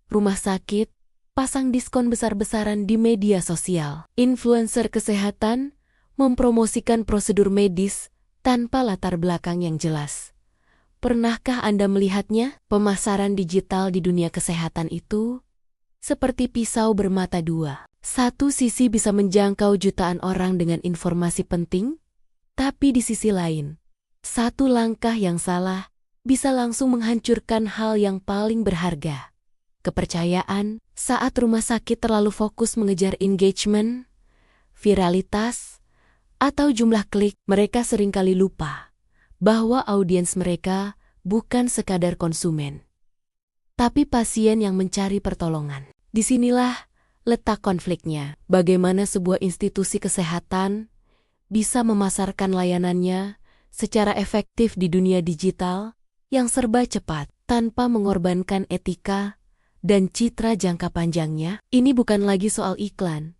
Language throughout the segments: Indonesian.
rumah sakit pasang diskon besar-besaran di media sosial. Influencer kesehatan mempromosikan prosedur medis tanpa latar belakang yang jelas. Pernahkah Anda melihatnya? Pemasaran digital di dunia kesehatan itu seperti pisau bermata dua. Satu sisi bisa menjangkau jutaan orang dengan informasi penting, tapi di sisi lain, satu langkah yang salah bisa langsung menghancurkan hal yang paling berharga. Kepercayaan. Saat rumah sakit terlalu fokus mengejar engagement, viralitas, atau jumlah klik, mereka seringkali lupa bahwa audiens mereka bukan sekadar konsumen, tapi pasien yang mencari pertolongan. Disinilah letak konfliknya. Bagaimana sebuah institusi kesehatan bisa memasarkan layanannya secara efektif di dunia digital yang serba cepat tanpa mengorbankan etika dan citra jangka panjangnya. Ini bukan lagi soal iklan,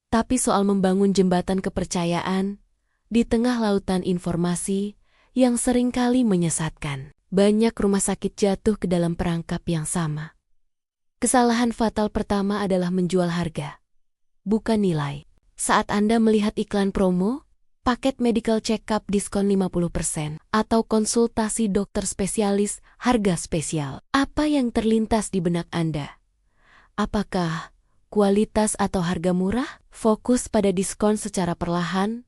tapi soal membangun jembatan kepercayaan di tengah lautan informasi yang seringkali menyesatkan. Banyak rumah sakit jatuh ke dalam perangkap yang sama. Kesalahan fatal pertama adalah menjual harga, bukan nilai. Saat Anda melihat iklan promo, paket medical check-up diskon 50%, atau konsultasi dokter spesialis harga spesial, apa yang terlintas di benak Anda? Apakah kualitas atau harga murah? Fokus pada diskon secara perlahan,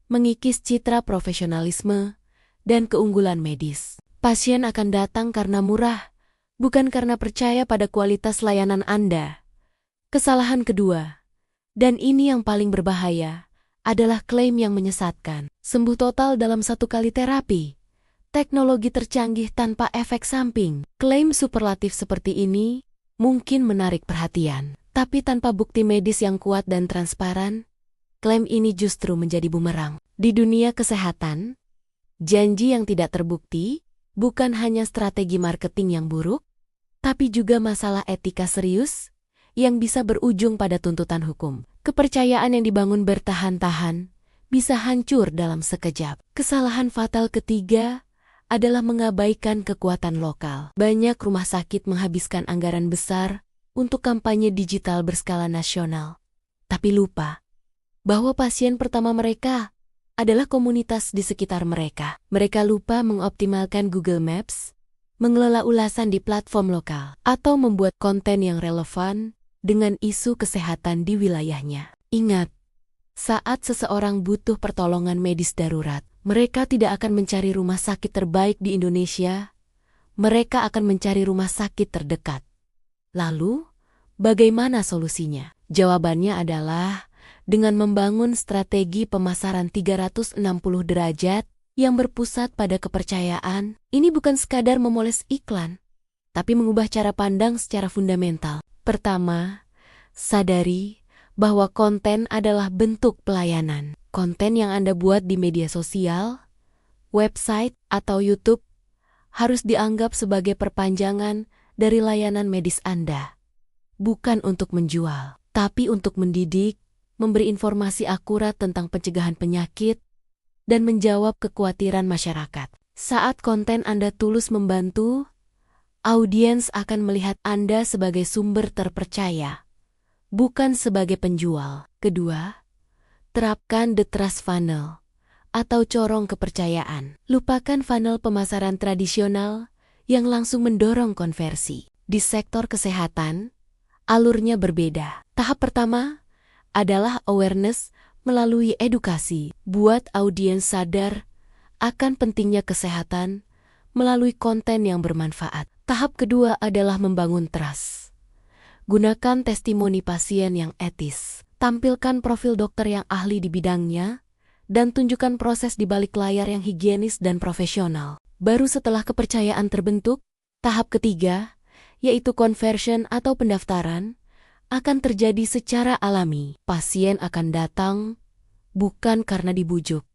mengikis citra profesionalisme dan keunggulan medis. Pasien akan datang karena murah, bukan karena percaya pada kualitas layanan Anda. Kesalahan kedua, dan ini yang paling berbahaya, adalah klaim yang menyesatkan. Sembuh total dalam 1 kali terapi. Teknologi tercanggih tanpa efek samping. Klaim superlatif seperti ini mungkin menarik perhatian, tapi tanpa bukti medis yang kuat dan transparan, klaim ini justru menjadi bumerang. Di dunia kesehatan, janji yang tidak terbukti bukan hanya strategi marketing yang buruk, tapi juga masalah etika serius yang bisa berujung pada tuntutan hukum. Kepercayaan yang dibangun bertahan-tahan bisa hancur dalam sekejap. Kesalahan fatal ketiga adalah mengabaikan kekuatan lokal. Banyak rumah sakit menghabiskan anggaran besar untuk kampanye digital berskala nasional, tapi lupa bahwa pasien pertama mereka adalah komunitas di sekitar mereka. Mereka lupa mengoptimalkan Google Maps, mengelola ulasan di platform lokal, atau membuat konten yang relevan dengan isu kesehatan di wilayahnya. Ingat, saat seseorang butuh pertolongan medis darurat, mereka tidak akan mencari rumah sakit terbaik di Indonesia, mereka akan mencari rumah sakit terdekat. Lalu, bagaimana solusinya? Jawabannya adalah dengan membangun strategi pemasaran 360 derajat yang berpusat pada kepercayaan. Ini bukan sekadar memoles iklan, tapi mengubah cara pandang secara fundamental. Pertama, sadari bahwa konten adalah bentuk pelayanan. Konten yang Anda buat di media sosial, website, atau YouTube harus dianggap sebagai perpanjangan dari layanan medis Anda. Bukan untuk menjual, tapi untuk mendidik, memberi informasi akurat tentang pencegahan penyakit, dan menjawab kekhawatiran masyarakat. Saat konten Anda tulus membantu, audiens akan melihat Anda sebagai sumber terpercaya, bukan sebagai penjual. Kedua, terapkan the trust funnel atau corong kepercayaan. Lupakan funnel pemasaran tradisional yang langsung mendorong konversi. Di sektor kesehatan, alurnya berbeda. Tahap pertama adalah awareness melalui edukasi. Buat audiens sadar akan pentingnya kesehatan melalui konten yang bermanfaat. Tahap kedua adalah membangun trust. Gunakan testimoni pasien yang etis. Tampilkan profil dokter yang ahli di bidangnya, dan tunjukkan proses di balik layar yang higienis dan profesional. Baru setelah kepercayaan terbentuk, tahap ketiga, yaitu conversion atau pendaftaran, akan terjadi secara alami. Pasien akan datang bukan karena dibujuk,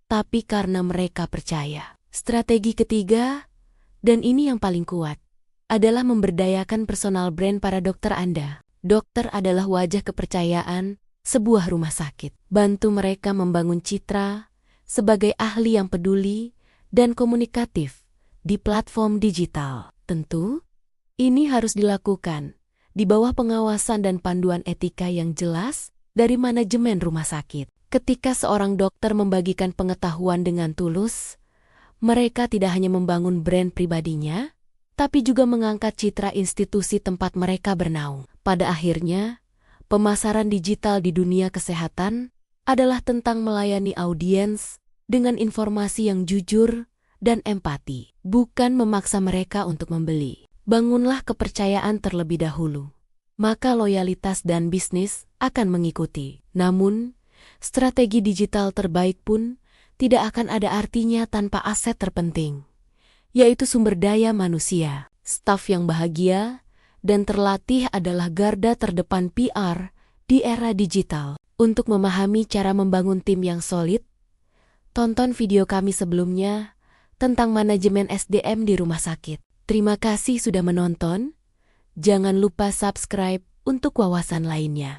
tapi karena mereka percaya. Strategi ketiga, dan ini yang paling kuat, adalah memberdayakan personal brand para dokter Anda. Dokter adalah wajah kepercayaan sebuah rumah sakit. Bantu mereka membangun citra sebagai ahli yang peduli dan komunikatif di platform digital. Tentu, ini harus dilakukan di bawah pengawasan dan panduan etika yang jelas dari manajemen rumah sakit. Ketika seorang dokter membagikan pengetahuan dengan tulus, mereka tidak hanya membangun brand pribadinya, tapi juga mengangkat citra institusi tempat mereka bernaung. Pada akhirnya, pemasaran digital di dunia kesehatan adalah tentang melayani audiens dengan informasi yang jujur dan empati, bukan memaksa mereka untuk membeli. Bangunlah kepercayaan terlebih dahulu, maka loyalitas dan bisnis akan mengikuti. Namun, strategi digital terbaik pun tidak akan ada artinya tanpa aset terpenting, yaitu sumber daya manusia. Staf yang bahagia dan terlatih adalah garda terdepan PR di era digital. Untuk memahami cara membangun tim yang solid, tonton video kami sebelumnya tentang manajemen SDM di rumah sakit. Terima kasih sudah menonton. Jangan lupa subscribe untuk wawasan lainnya.